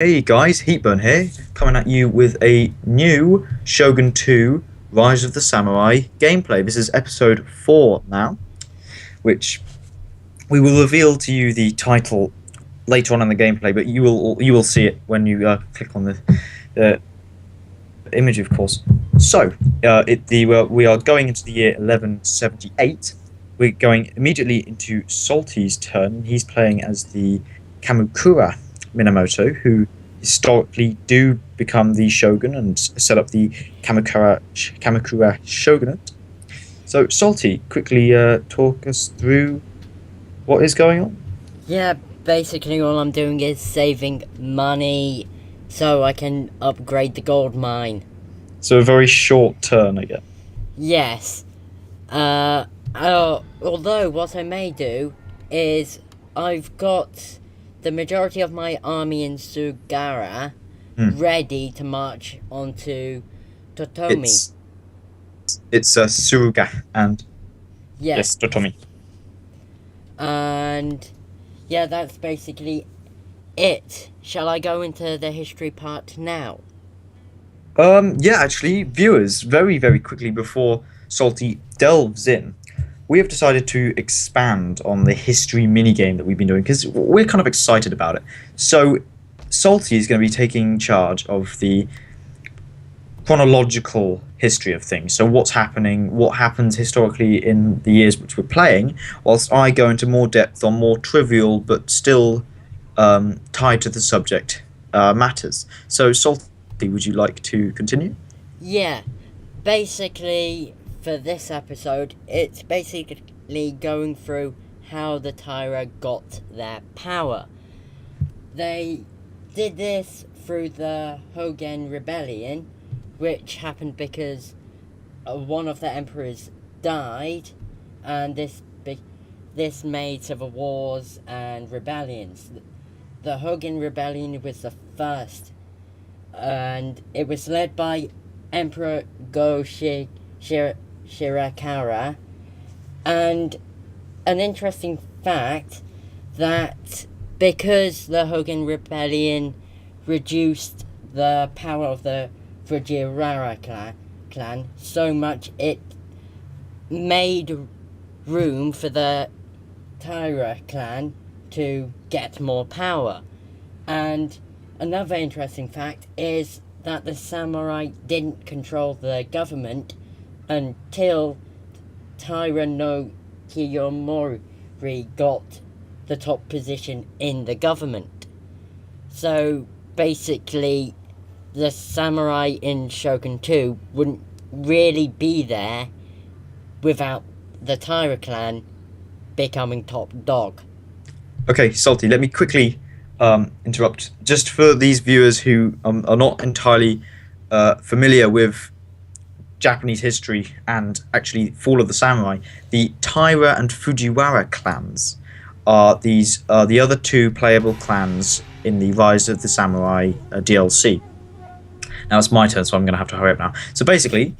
Hey guys, Heatburn here, coming at you with a new Shogun 2 Rise of the Samurai gameplay. This is episode 4 now, which we will reveal to you the title later on in the gameplay, but you will see it when you click on the image, of course. So, we are going into the year 1178. We're going immediately into Salty's turn. He's playing as the Kamakura Minamoto, who historically do become the shogun and set up the Kamakura shogunate. So, Salty, quickly talk us through what is going on. Yeah, basically all I'm doing is saving money so I can upgrade the gold mine. So, a very short turn again. Yes. Although what I may do is I've got the majority of my army in Sugara ready to march onto Totomi. It's Suruga and Yes. Totomi. And yeah, that's basically it. Shall I go into the history part now? Yeah, actually, viewers, very, very quickly before Salty delves in, we have decided to expand on the history minigame that we've been doing because we're kind of excited about it. So, Salty is going to be taking charge of the chronological history of things. So, what's happening, what happens historically in the years which we're playing, whilst I go into more depth on more trivial but still tied to the subject matters. So, Salty, would you like to continue? Yeah, basically for this episode, it's basically going through how the Taira got their power. They did this through the Hogen Rebellion, which happened because one of the emperors died, and this made civil wars and rebellions. The Hogen Rebellion was the first, and it was led by Emperor Go Shirakara. And an interesting fact that because the Hogen Rebellion reduced the power of the Fujiwara clan so much, it made room for the Taira clan to get more power. And another interesting fact is that the samurai didn't control the government until Taira no Kiyomori got the top position in the government. So basically, the samurai in Shogun 2 wouldn't really be there without the Taira clan becoming top dog. Okay, Salty, let me quickly interrupt. Just for these viewers who are not entirely familiar with Japanese history and actually Fall of the Samurai, the Taira and Fujiwara clans are the other two playable clans in the Rise of the Samurai DLC. Now it's my turn, so I'm going to have to hurry up now. So basically,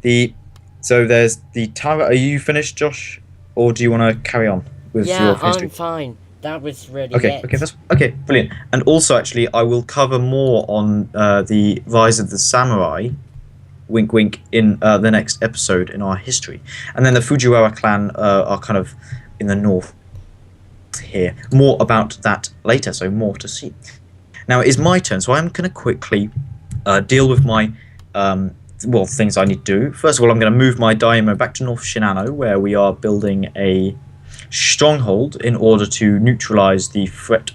there's the Taira. Are you finished, Josh, or do you want to carry on with your history? I'm fine. That was really Okay, brilliant. And also, actually, I will cover more on the Rise of the Samurai, wink, wink, in the next episode in our history. And then the Fujiwara clan are kind of in the north here. More about that later, so more to see. Now it is my turn, so I'm going to quickly deal with my things I need to do. First of all, I'm going to move my Daimyo back to North Shinano, where we are building a stronghold in order to neutralize the threat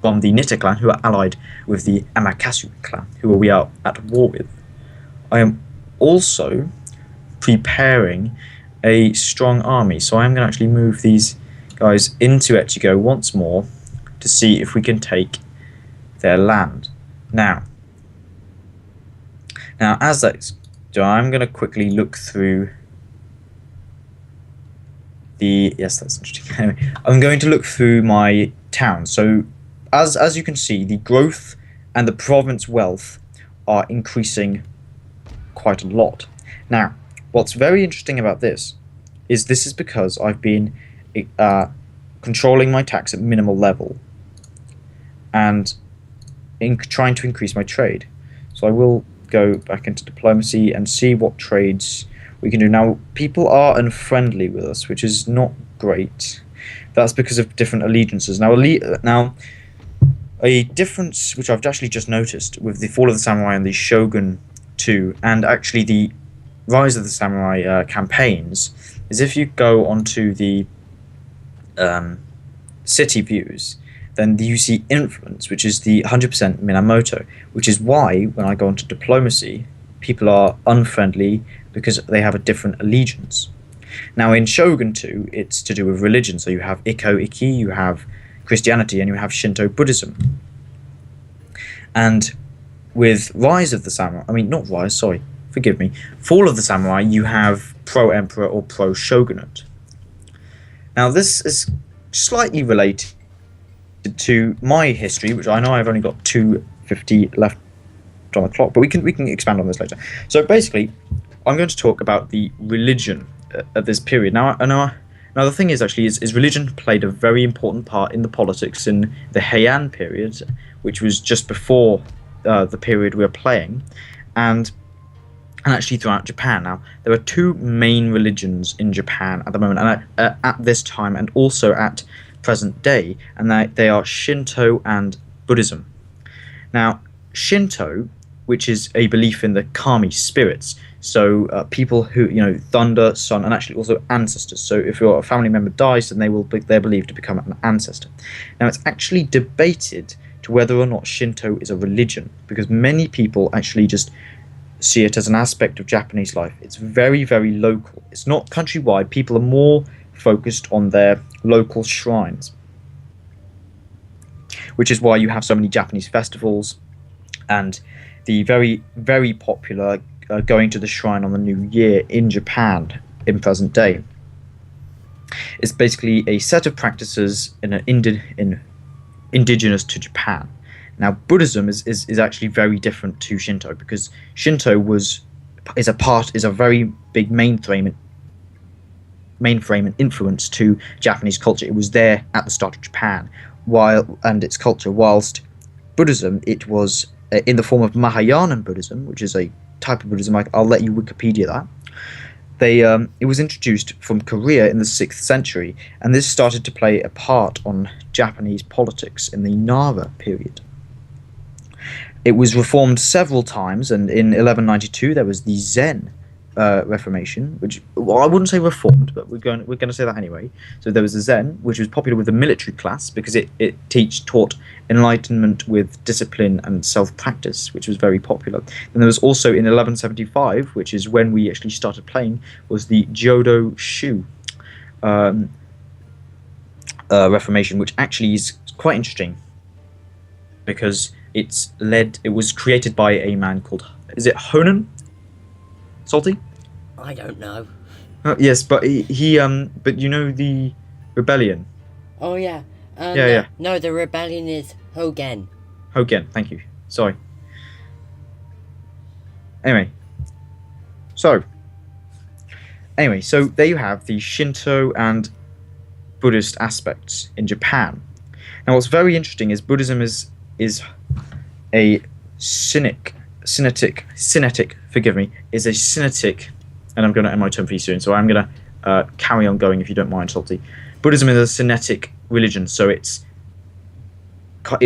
from the Nitta clan, who are allied with the Amakasu clan, who we are at war with. I am also preparing a strong army, so I am going to actually move these guys into Echigo once more to see if we can take their land. Now as that's done, I'm going to quickly look through yes, that's interesting. Anyway, I'm going to look through my town. So as you can see, the growth and the province wealth are increasing quite a lot. Now, what's very interesting about this is because I've been controlling my tax at minimal level. and trying to increase my trade. So I will go back into diplomacy and see what trades we can do. Now, people are unfriendly with us, which is not great. That's because of different allegiances. Now, a difference which I've actually just noticed with the Fall of the Samurai and the Shogun 2, and actually the Rise of the Samurai campaigns, is if you go onto the city views, then you see influence, which is the 100% Minamoto, which is why when I go into diplomacy, people are unfriendly because they have a different allegiance. Now in Shogun 2, it's to do with religion, so you have Ikko-Ikki, you have Christianity, and you have Shinto Buddhism. And with Rise of the Samurai, Fall of the Samurai, you have pro-emperor or pro-shogunate. Now this is slightly related to my history, which I know I've only got 2:50 left on the clock, but we can expand on this later. So basically, I'm going to talk about the religion at this period. Now the thing is actually is religion played a very important part in the politics in the Heian period, which was just before the period we're playing, and actually throughout Japan. Now there are two main religions in Japan at the moment, and at this time, and also at present day, and they are Shinto and Buddhism. Now Shinto, which is a belief in the kami spirits, so people who, thunder, sun, and actually also ancestors. So if your family member dies, then they're believed to become an ancestor. Now it's actually debated to whether or not Shinto is a religion, because many people actually just see it as an aspect of Japanese life. It's very, very local. It's not countrywide. People are more focused on their local shrines, which is why you have so many Japanese festivals, and the very, very popular going to the shrine on the New Year in Japan in present day. It's basically a set of practices indigenous to Japan. Now Buddhism is actually very different to Shinto, because Shinto is a very big mainframe and influence to Japanese culture. It was there at the start of Japan and its culture, whilst Buddhism, it was in the form of Mahayana Buddhism, which is a type of Buddhism. I'll let you Wikipedia that. It was introduced from Korea in the 6th century, and this started to play a part on Japanese politics in the Nara period. It was reformed several times, and in 1192 there was the Zen Reformation, which, well, I wouldn't say reformed, but we're going to say that anyway. So there was the Zen, which was popular with the military class because it taught enlightenment with discipline and self-practice, which was very popular. And there was also in 1175, which is when we actually started playing, was the Jodo Shu Reformation, which actually is quite interesting because it was created by a man called, is it Honan? Salty? I don't know. Yes, but but you know the rebellion. Oh yeah. Yeah. No, the rebellion is Hogen. Hogen, thank you. Sorry. Anyway, so there you have the Shinto and Buddhist aspects in Japan. Now, what's very interesting is Buddhism is a Synetic, and I'm going to end my term for you soon, so I'm going to carry on going if you don't mind, Salty. Buddhism is a Synetic religion, so it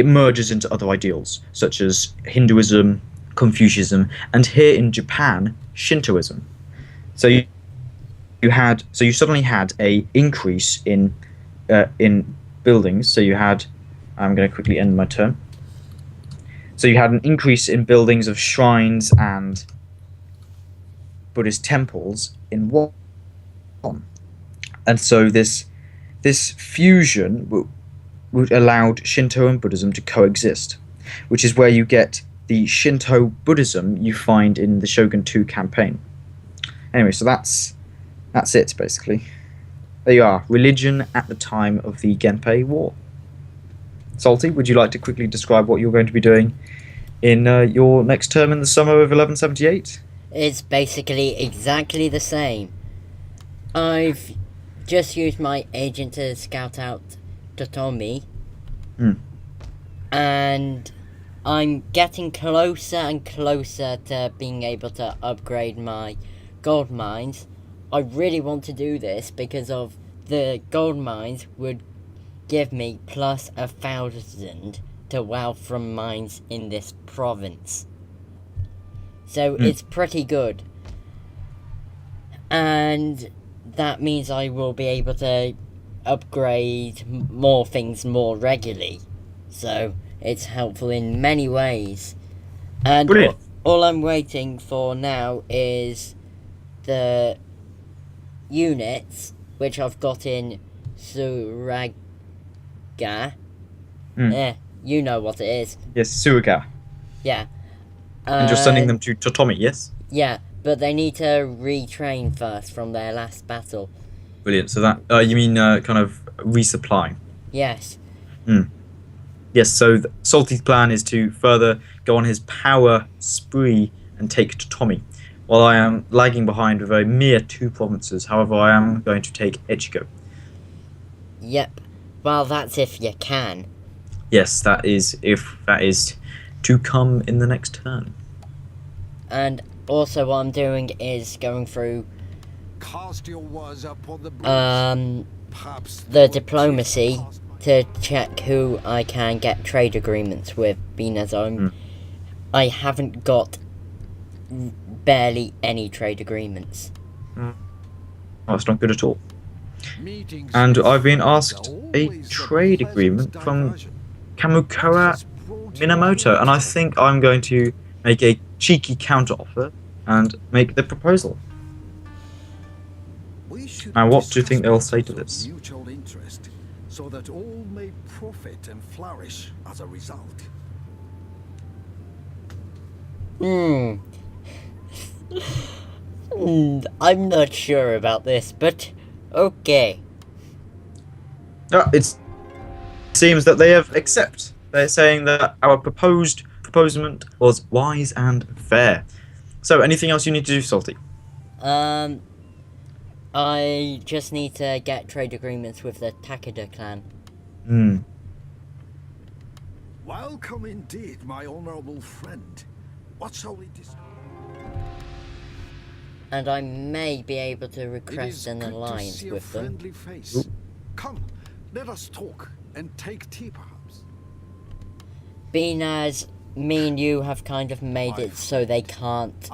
merges into other ideals, such as Hinduism, Confucianism, and here in Japan, Shintoism. So you suddenly had a increase in buildings. So you had, I'm going to quickly end my term. So you had an increase in buildings of shrines and Buddhist temples in one. And so this fusion would allowed Shinto and Buddhism to coexist, which is where you get the Shinto Buddhism you find in the Shogun 2 campaign. Anyway, so that's it, basically. There you are, religion at the time of the Genpei War. Salty, would you like to quickly describe what you're going to be doing in your next term in the summer of 1178? It's basically exactly the same. I've just used my agent to scout out Totomi. And I'm getting closer and closer to being able to upgrade my gold mines. I really want to do this because of the gold mines would give me plus 1,000 to wealth from mines in this province. So it's pretty good. And that means I will be able to upgrade more things more regularly. So it's helpful in many ways. And all I'm waiting for now is the units, which I've got in Suraga. You know what it is. Yes, Suiga. Yeah. And you're sending them to Totomi, yes? Yeah, but they need to retrain first from their last battle. Brilliant. So that, you mean kind of resupply? Yes. Yes, so Salty's plan is to further go on his power spree and take Totomi, while I am lagging behind with a mere 2 provinces. However, I am going to take Echigo. Yep. Well, that's if you can. Yes, that is to come in the next turn. And also what I'm doing is going through the diplomacy to check who I can get trade agreements with, being as I haven't got barely any trade agreements. Oh, that's not good at all. And I've been asked a trade agreement from Kamukura Minamoto, and I think I'm going to make a cheeky counter-offer and make the proposal. Now, what do you think they'll say to this? Mutual interest, so that all may profit and flourish as a result. I'm not sure about this, but okay. It seems that they have accepted. They're saying that our proposement was wise and fair. So, anything else you need to do, Salty? I just need to get trade agreements with the Takeda clan. Welcome indeed, my honorable friend. What shall we discuss? And I may be able to request an alliance with them. Come, let us talk and take tea, perhaps. Being as me and you have kind of made it so they can't.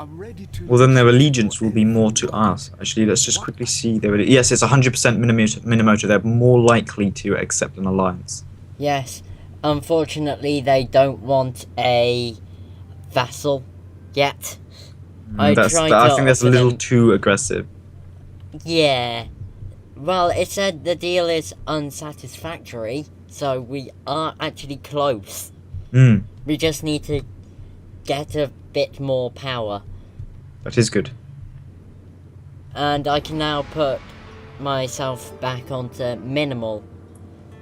Well, then their allegiance will be more to us. Actually, let's just quickly see. Yes, it's 100% Minamoto. They're more likely to accept an alliance. Yes. Unfortunately, they don't want a vassal yet. I think that's a little too aggressive. Yeah. Well, it said the deal is unsatisfactory, so we are actually close. We just need to get a bit more power. That is good. And I can now put myself back onto minimal.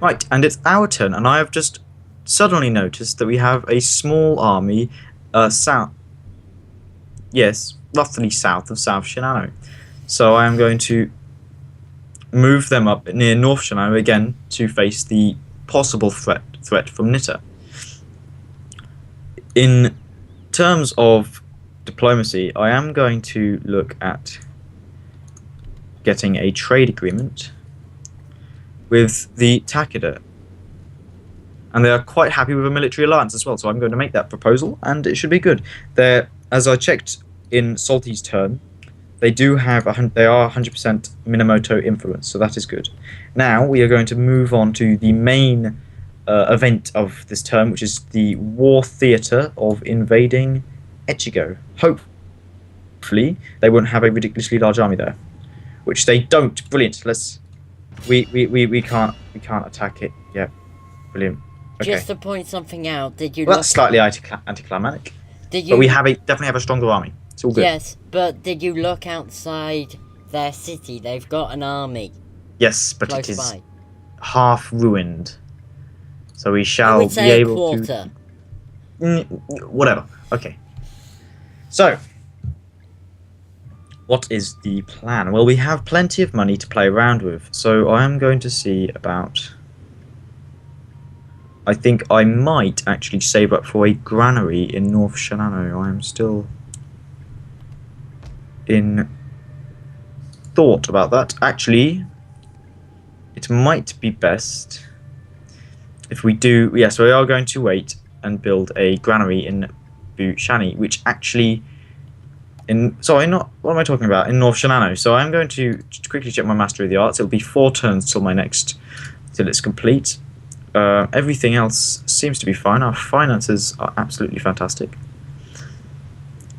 Right, and it's our turn, and I have just suddenly noticed that we have a small army south. Yes, roughly south of South Shinano. So I am going to move them up near North Shinano again to face the possible threat from Nitta. In terms of diplomacy, I am going to look at getting a trade agreement with the Takeda. And they are quite happy with a military alliance as well, so I'm going to make that proposal, and it should be good. As I checked in Salty's turn, they are 100% Minamoto influence, so that is good. Now we are going to move on to the main event of this term, which is the war theatre of invading Echigo. Hopefully, they won't have a ridiculously large army there, which they don't. Brilliant. We can't attack it yet. Brilliant. Okay. Just to point something out, That's slightly anticlimactic. But we definitely have a stronger army. It's all good. Yes, but did you look outside their city? They've got an army. Yes, but it is by. Half ruined. So we shall I would be say able a quarter. to. Whatever. Okay. So, what is the plan? Well, we have plenty of money to play around with, so I am going to see about I think I might actually save up for a granary in North Shinano. I am still in thought about that. Actually, it might be best if we do. Yes, we are going to wait and build a granary in Bushani, which actually sorry, not what am I talking about? In North Shinano. So I'm going to quickly check my mastery of the arts. It'll be 4 turns till it's complete. Everything else seems to be fine. Our finances are absolutely fantastic.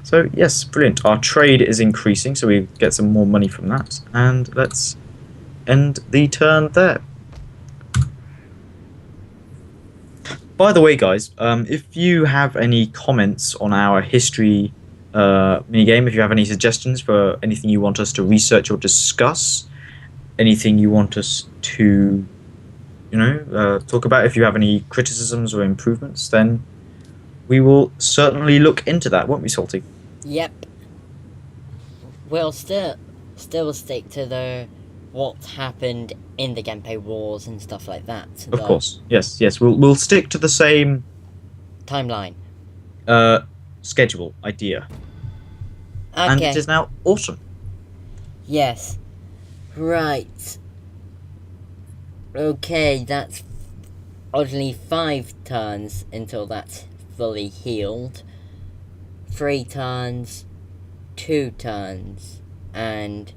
So yes, brilliant. Our trade is increasing, so we get some more money from that. And let's end the turn there. By the way, guys, if you have any comments on our history minigame, if you have any suggestions for anything you want us to research or discuss, anything you want us to, talk about, if you have any criticisms or improvements, then we will certainly look into that, won't we, Salty? Yep. We'll still stick to what happened in the Genpei Wars and stuff like that. Of course, yes. We'll stick to the same timeline. Schedule idea. Okay. And it is now autumn. Yes. Right. Okay, that's only 5 turns until that's fully healed. 3 turns, 2 turns, and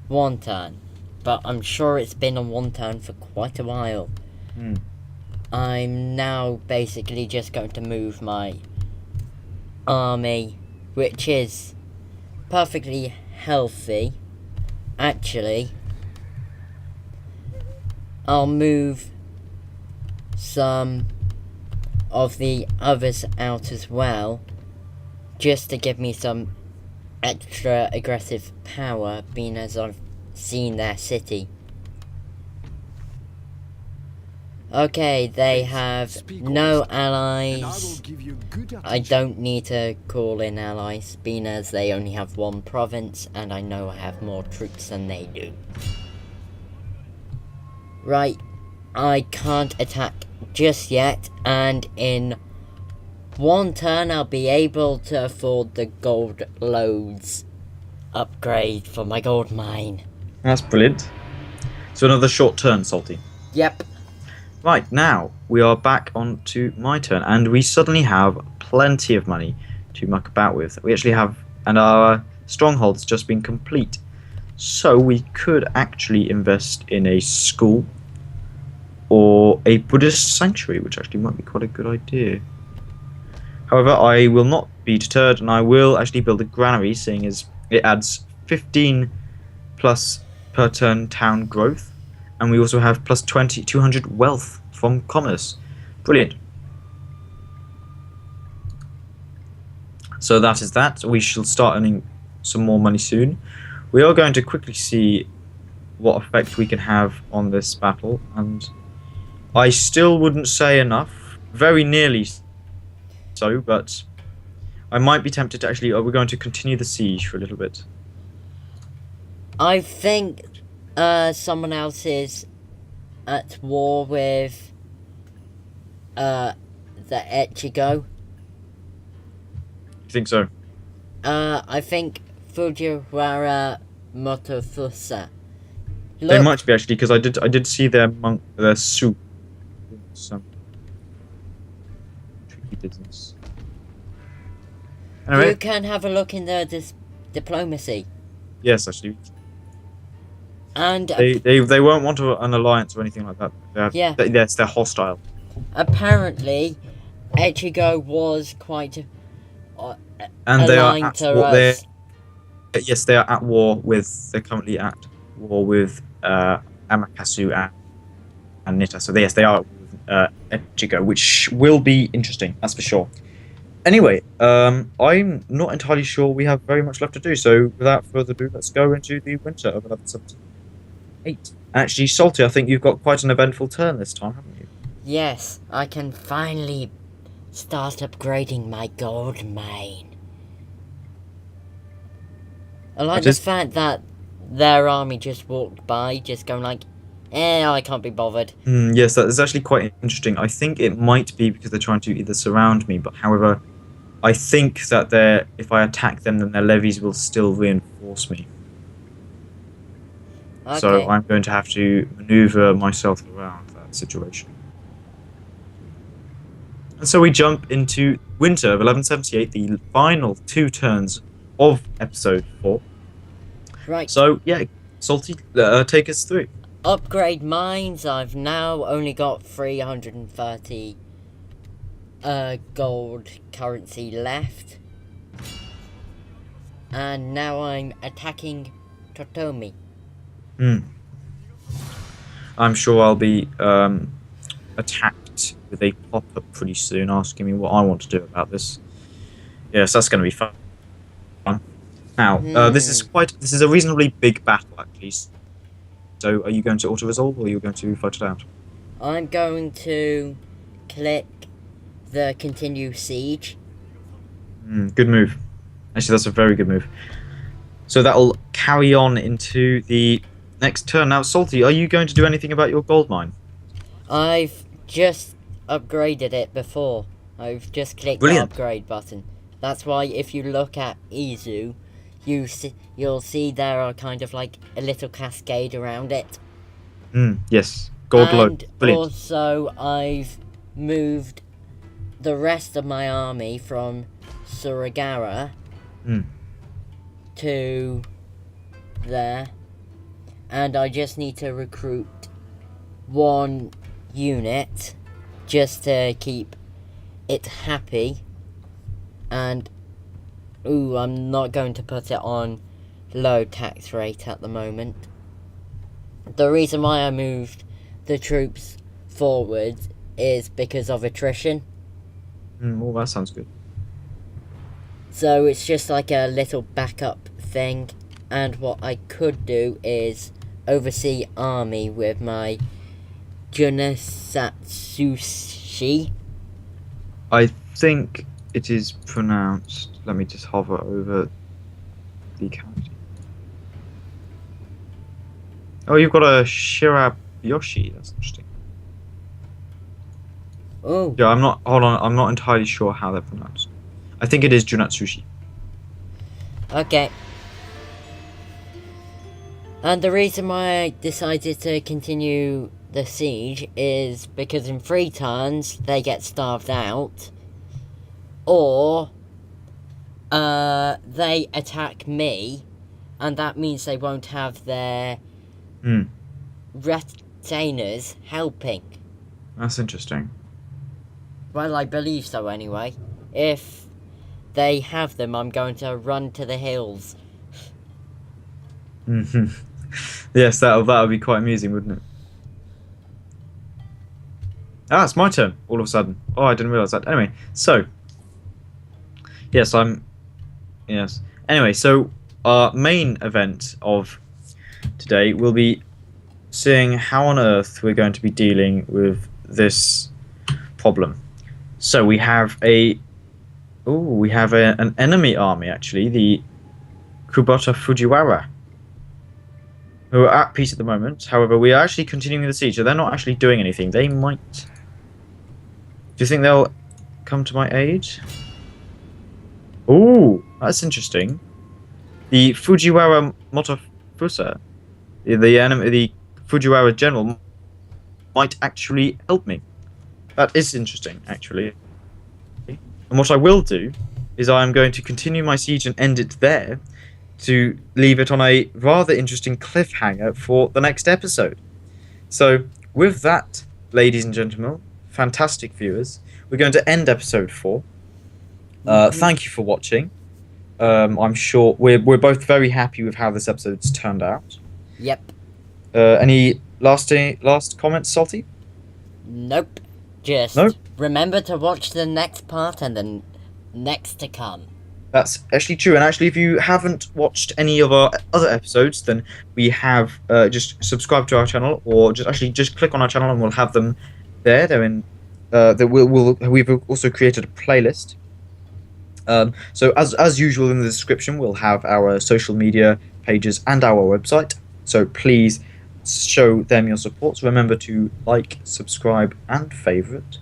1 turn. But I'm sure it's been on 1 turn for quite a while. I'm now basically just going to move my army, which is perfectly healthy. Actually, I'll move some of the others out as well, just to give me some extra aggressive power, being as I've seen their city. Okay, they have no allies. I don't need to call in allies, being as they only have 1 province, and I know I have more troops than they do. Right, I can't attack just yet, and in 1 turn I'll be able to afford the gold loads upgrade for my gold mine. That's brilliant. So another short turn, Salty. Yep. Right, now we are back on to my turn, and we suddenly have plenty of money to muck about with. We actually have, and our stronghold's just been complete. So we could actually invest in a school or a Buddhist sanctuary, which actually might be quite a good idea. However, I will not be deterred, and I will actually build a granary, seeing as it adds 15 plus per turn town growth. And we also have plus 200 wealth from commerce. Brilliant. So that is that. We shall start earning some more money soon. We are going to quickly see what effect we can have on this battle. And I still wouldn't say enough. Very nearly so, but I might be tempted to actually... we're going to continue the siege for a little bit. I think someone else is at war with the Echigo. You think so? I think Fujiwara Motofusa. They might be actually, because I did see their soup. Some tricky business. Anyway. You can have a look in the diplomacy. Yes, actually. And they won't want an alliance or anything like that. Yes, they're hostile. Apparently, Echigo was quite and they are at war. Yes, they are at war with. They're currently at war with Amakasu and Nita. So yes, they are with Echigo, which will be interesting. That's for sure. Anyway, I'm not entirely sure we have very much left to do. So without further ado, let's go into the winter of 1178. Actually, Salty, I think you've got quite an eventful turn this time, haven't you? Yes, I can finally start upgrading my gold mine. I like the fact that their army just walked by, just going like, I can't be bothered. Yes, that is actually quite interesting. I think it might be because they're trying to either surround me, but however, I think that if I attack them, then their levies will still reinforce me. Okay. So I'm going to have to maneuver myself around that situation. And so we jump into winter of 1178, the final 2 turns of episode 4. Right. So, yeah, Salty, take us through. Upgrade mines. I've now only got 330 gold currency left. And now I'm attacking Totomi. I'm sure I'll be attacked with a pop-up pretty soon asking me what I want to do about this. Yes, that's going to be fun. Now, this is a reasonably big battle, actually. So, are you going to auto-resolve, or are you going to fight it out? I'm going to click the continue siege. Good move. Actually, that's a very good move. So that'll carry on into the next turn. Now, Salty, are you going to do anything about your gold mine? I've just upgraded it before. I've just clicked the upgrade button. That's why if you look at Izu, you'll see there are kind of like a little cascade around it. Yes. Gold low. And Brilliant. also I've moved the rest of my army from Suragara to there. And I just need to recruit 1 unit just to keep it happy. And I'm not going to put it on low tax rate at the moment. The reason why I moved the troops forward is because of attrition. Well, that sounds good. So it's just like a little backup thing. And what I could do is oversee army with my Junesatsushi. I think it is pronounced. Let me just hover over the county. Oh, you've got a Shirayoshi. That's interesting. Oh. Yeah, Hold on. I'm not entirely sure how they're pronounced. I think it is Junatsushi. Okay. And the reason why I decided to continue the siege is because in 3 turns they get starved out, or they attack me, and that means they won't have their retainers helping. That's interesting. Well, I believe so anyway. If they have them, I'm going to run to the hills. Yes, that would be quite amusing, wouldn't it? Ah, it's my turn all of a sudden. Oh, I didn't realise that. Anyway, so yes, yes. Anyway, so our main event of today will be seeing how on earth we're going to be dealing with this problem. So we have an enemy army, actually, the Kubota Fujiwara, who are at peace at the moment. However, we are actually continuing the siege, so they're not actually doing anything. They might. Do you think they'll come to my aid? Ooh, that's interesting. The Fujiwara Motofusa, the Fujiwara general, might actually help me. That is interesting, actually. And what I will do is I am going to continue my siege and end it there, to leave it on a rather interesting cliffhanger for the next episode. So, with that, ladies and gentlemen, fantastic viewers, we're going to end episode 4. Thank you for watching. I'm sure we're both very happy with how this episode's turned out. Yep. Any last comments, Salty? Nope. Just remember to watch the next part and the next to come. That's actually true, and actually, if you haven't watched any of our other episodes, then we have just subscribe to our channel, or just click on our channel, and we'll have them there. They're in. We've also created a playlist. So as usual in the description, we'll have our social media pages and our website. So please show them your support. So remember to like, subscribe, and favourite.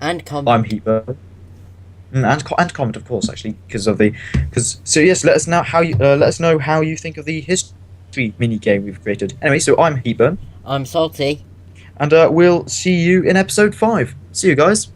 And comment. I'm Heatburn. And comment, of course, actually, so yes, let us know how you think of the history mini game we've created. Anyway, so I'm Heatburn, I'm Salty. and we'll see you in episode 5. See you guys.